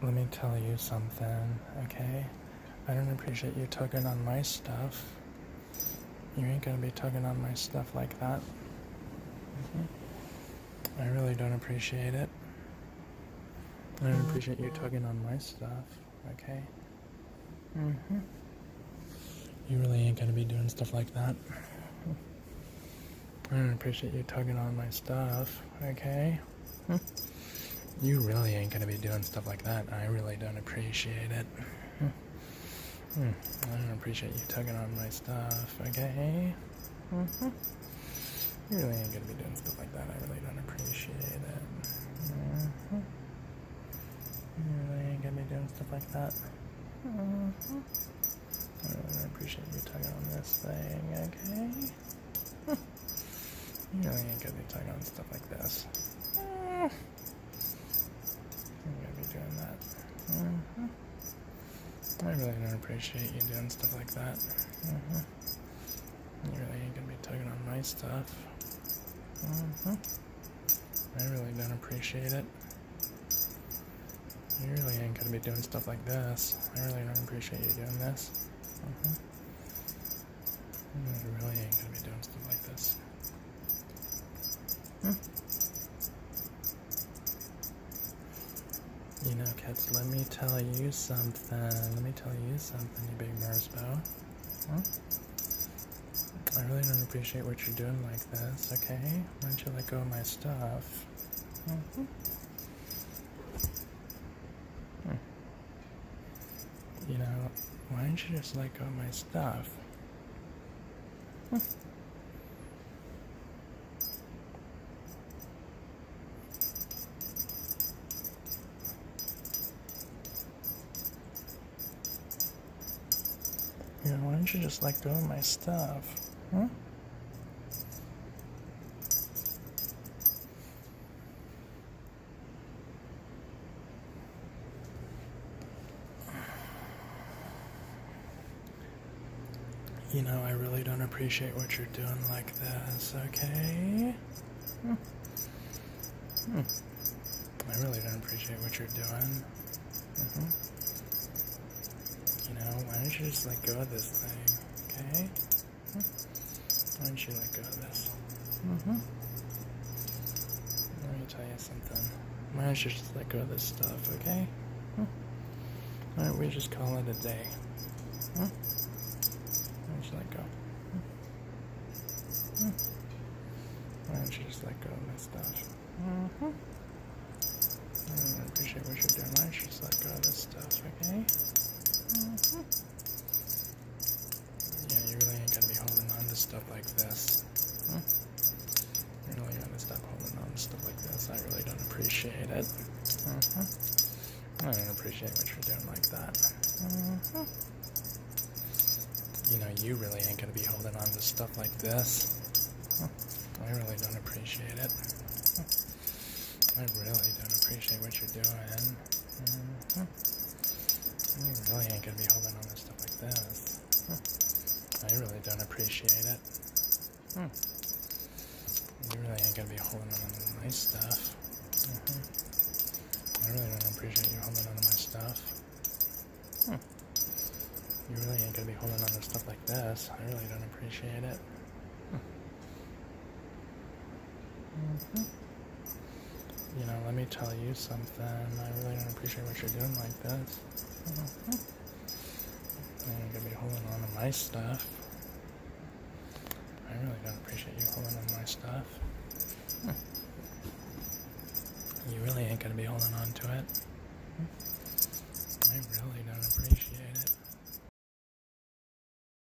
let me tell you something, okay? I don't appreciate you tugging on my stuff. You ain't gonna be tugging on my stuff like that. I really don't appreciate it. I don't appreciate you tugging on my stuff, okay? You really ain't gonna be doing stuff like that. I don't appreciate you tugging on my stuff, okay? You really ain't gonna be doing stuff like that. I really don't appreciate it. I don't appreciate you tugging on my stuff, okay? You really ain't gonna be doing stuff like that. I really don't appreciate it. You really ain't gonna be doing stuff like that. I really don't appreciate you tugging on this thing, okay? You really ain't gonna be tugging on stuff like this. I'm gonna be doing that. I really don't appreciate you doing stuff like that. You really ain't gonna be tugging on my stuff. I really don't appreciate it. You really ain't gonna be doing stuff like this. I really don't appreciate you doing this. You really ain't gonna be doing stuff like this. You know, kids, let me tell you something. Let me tell you something, you big Mersbo. I really don't appreciate what you're doing like this, okay? Why don't you let go of my stuff? You know, why don't you just let go of my stuff? You know, why don't you just let go of my stuff? You know, I really don't appreciate what you're doing like this, okay? I really don't appreciate what you're doing. You know, why don't you just let go of this thing, okay? Why don't you let go of this? Let me tell you something. Why don't you just let go of this stuff, okay? Why don't we just call it a day? Why don't you let go? Why don't you just let go of my stuff? I don't appreciate what you're doing. Why don't you just let go of this stuff, okay? Yeah, you really ain't gonna be holding on to stuff like this. You really gotta stop holding on to stuff like this. I really don't appreciate it. I don't appreciate what you're doing like that. You know, you really ain't gonna be holding on to stuff like this. I really don't appreciate it. I really don't appreciate what you're doing. You really ain't gonna be holding on to stuff like this. I really don't appreciate it. You really ain't gonna be holding on to my stuff. I really don't appreciate you holding on to my stuff. You really ain't gonna be holding on to stuff like this. I really don't appreciate it. You know, let me tell you something. I really don't appreciate what you're doing like this. I ain't gonna be holding on to my stuff. I really don't appreciate you holding on to my stuff. You really ain't gonna be holding on to it.